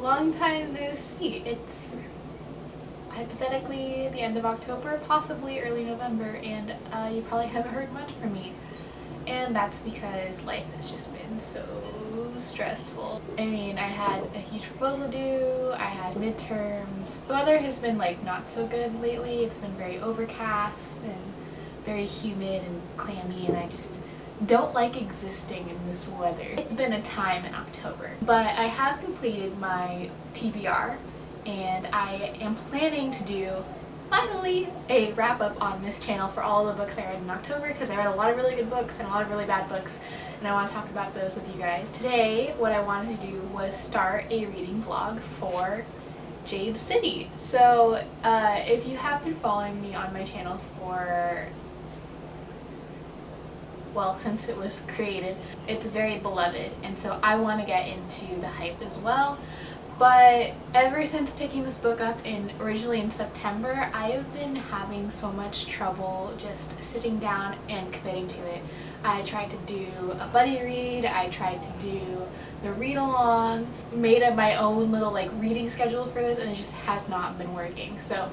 long time no see. It's hypothetically the end of October, possibly early November, and you probably haven't heard much from me. And that's because life has just been so stressful. I mean, I had a huge proposal due, I had midterms. The weather has been like not so good lately. It's been very overcast and very humid and clammy, and I just don't like existing in this weather. It's been a time in October, but I have completed my TBR and I am planning to do finally a wrap-up on this channel for all the books I read in October, because I read a lot of really good books and a lot of really bad books, and I want to talk about those with you guys. Today, what I wanted to do was start a reading vlog for Jade City. So if you have been following me on my channel for, well, since it was created, it's very beloved, and so I want to get into the hype as well. But ever since picking this book up originally in September, I have been having so much trouble just sitting down and committing to it. I tried to do a buddy read, I tried to do the read along, made up my own little like reading schedule for this, and it just has not been working. So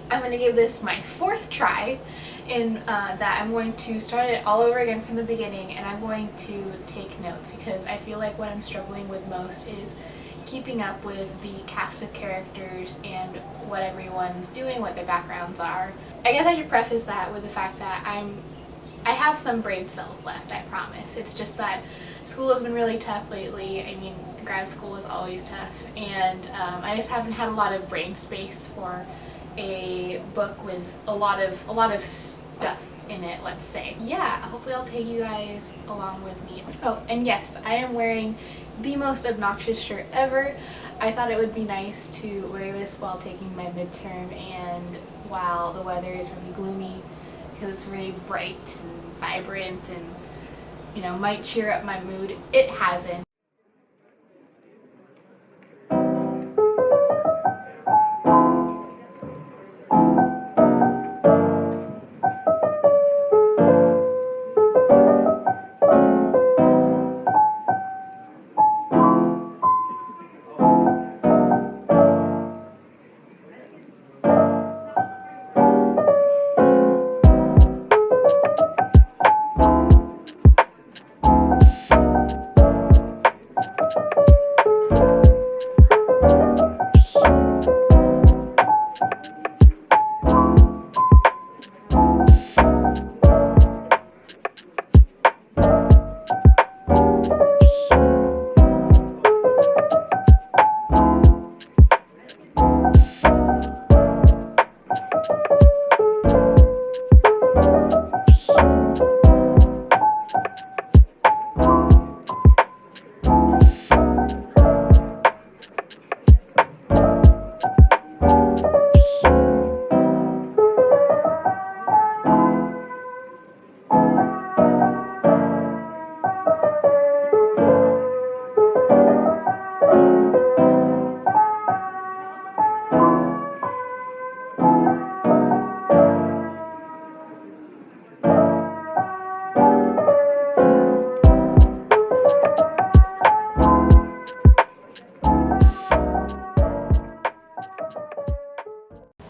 I'm going to give this my fourth try in that I'm going to start it all over again from the beginning, and I'm going to take notes, because I feel like what I'm struggling with most is keeping up with the cast of characters and what everyone's doing, what their backgrounds are. I guess I should preface that with the fact that I have some brain cells left, I promise. It's just that school has been really tough lately. I mean, grad school is always tough, and I just haven't had a lot of brain space for a book with a lot of stuff in it, let's say. Yeah, hopefully I'll take you guys along with me. Oh, and yes, I am wearing the most obnoxious shirt ever. I thought it would be nice to wear this while taking my midterm and while the weather is really gloomy, because it's really bright and vibrant and, you know, might cheer up my mood. It hasn't.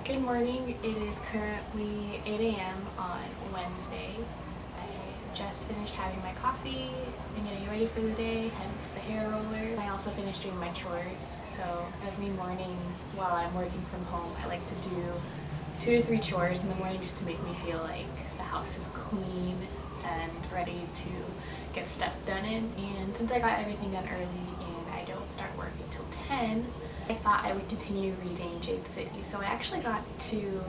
Good morning. It is currently 8 a.m. on Wednesday. I just finished having my coffee and getting ready for the day, hence the hair roller. I also finished doing my chores, so every morning while I'm working from home, I like to do 2 to 3 chores in the morning just to make me feel like the house is clean and ready to get stuff done in. And since I got everything done early and I don't start work until 10, I thought I would continue reading Jade City. So I actually got to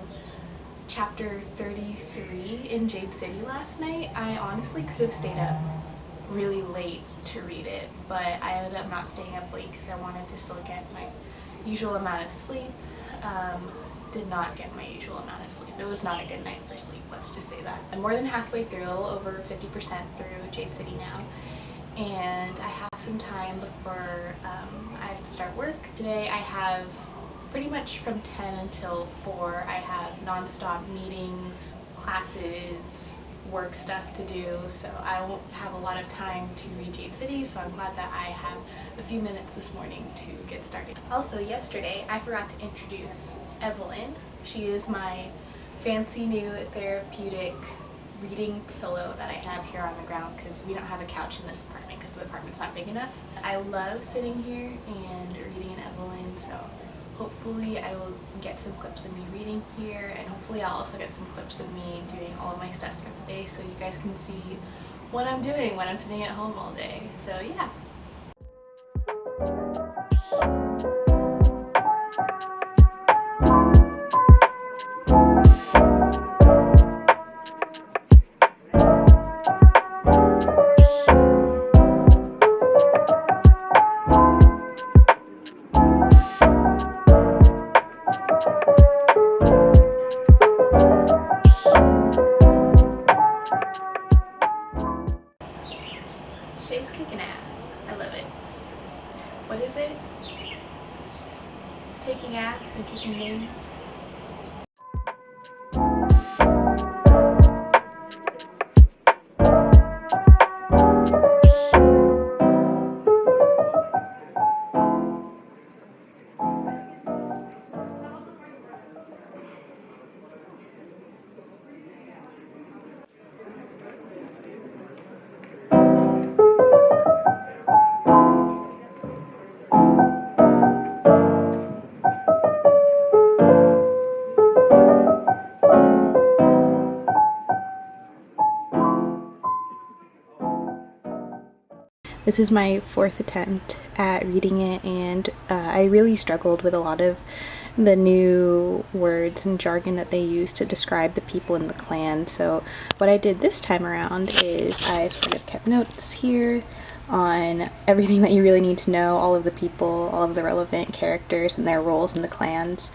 chapter 33 in Jade City last night. I honestly could have stayed up really late to read it, but I ended up not staying up late because I wanted to still get my usual amount of sleep. Did not get my usual amount of sleep. It was not a good night for sleep, let's just say that. I'm more than halfway through, a little over 50% through Jade City now, and I have some time before I have to start work. Today I have pretty much from 10 until 4, I have non-stop meetings, classes, work stuff to do, so I won't have a lot of time to read Jade City, so I'm glad that I have a few minutes this morning to get started. Also, yesterday I forgot to introduce Evelyn. She is my fancy new therapeutic reading pillow that I have here on the ground because we don't have a couch in this apartment because the apartment's not big enough. I love sitting here and reading in Evelyn, so hopefully I will get some clips of me reading here, and hopefully I'll also get some clips of me doing all of my stuff throughout the day so you guys can see what I'm doing when I'm sitting at home all day. So yeah. Shay's kicking ass. I love it. What is it? Taking ass and kicking names? This is my fourth attempt at reading it, and I really struggled with a lot of the new words and jargon that they use to describe the people in the clan. So what I did this time around is I sort of kept notes here on everything that you really need to know, all of the people, all of the relevant characters and their roles in the clans.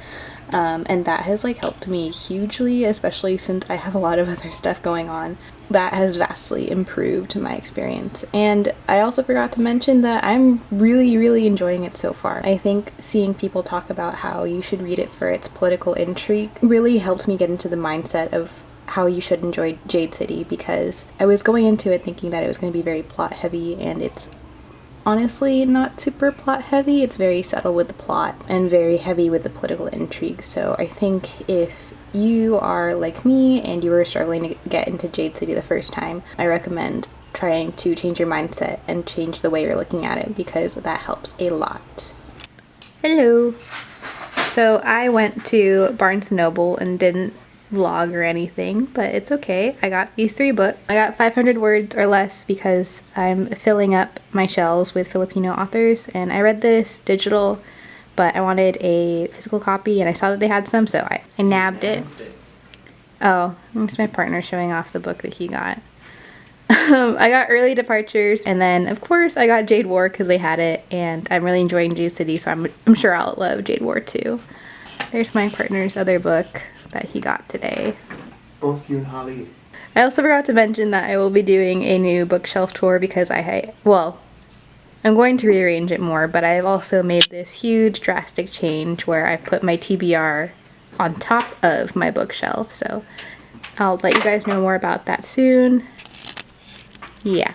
And that has like helped me hugely, especially since I have a lot of other stuff going on. That has vastly improved my experience. And I also forgot to mention that I'm really enjoying it so far. I think seeing people talk about how you should read it for its political intrigue really helped me get into the mindset of how you should enjoy Jade City, because I was going into it thinking that it was going to be very plot heavy, and it's honestly not super plot heavy. It's very subtle with the plot and very heavy with the political intrigue. So I think if you are like me and you were struggling to get into Jade City the first time, I recommend trying to change your mindset and change the way you're looking at it, because that helps a lot. Hello. So I went to Barnes & Noble and didn't vlog or anything, but it's okay. I got these 3 books. I got 500 words or less because I'm filling up my shelves with Filipino authors, and I read this digital, but I wanted a physical copy and I saw that they had some, so I nabbed it. Oh, it's my partner showing off the book that he got. I got Early Departures, and then of course I got Jade War because they had it, and I'm really enjoying Jade City, so I'm sure I'll love Jade War too. There's my partner's other book that he got today. Both you and Holly. I also forgot to mention that I will be doing a new bookshelf tour because I'm going to rearrange it more, but I've also made this huge drastic change where I've put my TBR on top of my bookshelf, so I'll let you guys know more about that soon. Yeah.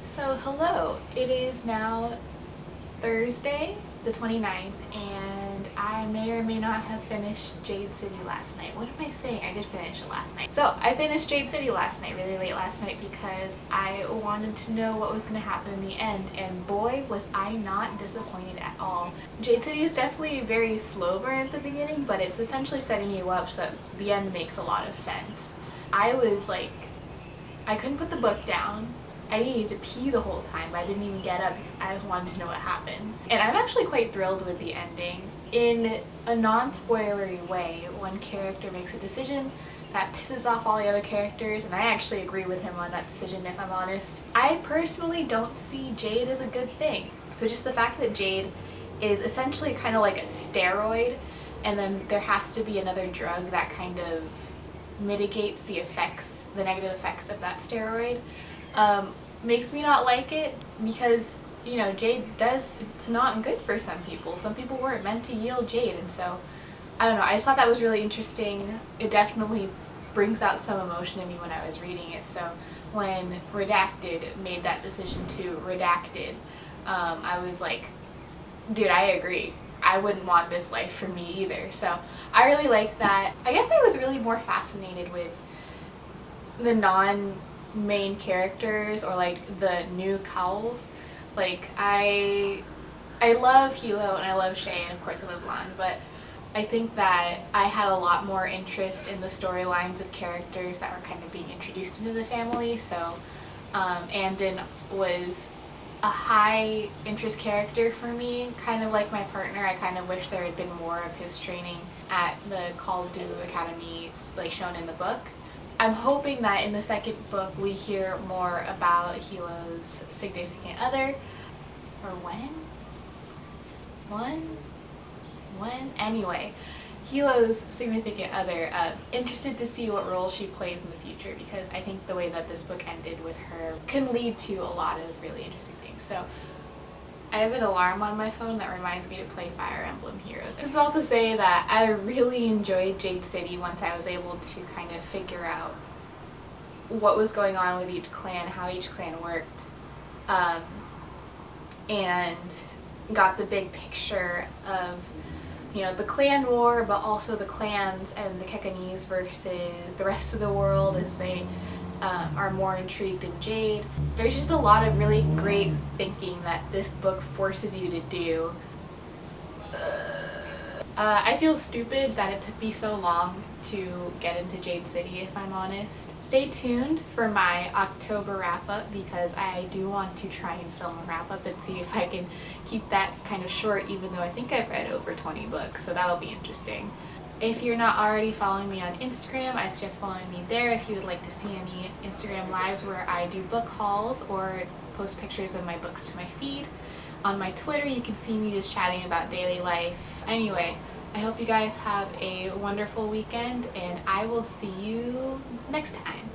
So hello, it is now Thursday the 29th, and I may or may not have finished Jade City last night. What am I saying? I did finish it last night. So I finished Jade City last night, really late last night, because I wanted to know what was going to happen in the end, and boy was I not disappointed at all. Jade City is definitely very slow burn at the beginning, but it's essentially setting you up so that the end makes a lot of sense. I was like, I couldn't put the book down. I needed to pee the whole time, but I didn't even get up because I just wanted to know what happened. And I'm actually quite thrilled with the ending. In a non-spoilery way, one character makes a decision that pisses off all the other characters, and I actually agree with him on that decision, if I'm honest. I personally don't see Jade as a good thing. So just the fact that Jade is essentially kind of like a steroid, and then there has to be another drug that kind of mitigates the effects, the negative effects of that steroid, makes me not like it, because, you know, Jade it's not good for some people. Some people weren't meant to yield Jade, and so, I don't know, I just thought that was really interesting. It definitely brings out some emotion in me when I was reading it, so when Redacted made that decision to Redacted, I was like, dude, I agree. I wouldn't want this life for me either. So I really liked that. I guess I was really more fascinated with the non-main characters, or like the new cowls. Like I love Hilo and I love Shay, and of course I love LAUDE, but I think that I had a lot more interest in the storylines of characters that were kind of being introduced into the family. So Andon was a high interest character for me, kind of like my partner. I kind of wish there had been more of his training at the LAUDE Academy, like shown in the book. I'm hoping that in the second book we hear more about Hilo's significant other, or anyway, Hilo's significant other. Interested to see what role she plays in the future, because I think the way that this book ended with her can lead to a lot of really interesting things. So I have an alarm on my phone that reminds me to play Fire Emblem Heroes. This is all to say that I really enjoyed Jade City once I was able to kind of figure out what was going on with each clan, how each clan worked, and got the big picture of, you know, the clan war, but also the clans and the Kekanese versus the rest of the world as they are more intrigued in Jade. There's just a lot of really great thinking that this book forces you to do. I feel stupid that it took me so long to get into Jade City, if I'm honest. Stay tuned for my October wrap-up, because I do want to try and film a wrap-up and see if I can keep that kind of short, even though I think I've read over 20 books, so that'll be interesting. If you're not already following me on Instagram, I suggest following me there if you would like to see any Instagram lives where I do book hauls or post pictures of my books to my feed. On my Twitter, you can see me just chatting about daily life. Anyway, I hope you guys have a wonderful weekend, and I will see you next time.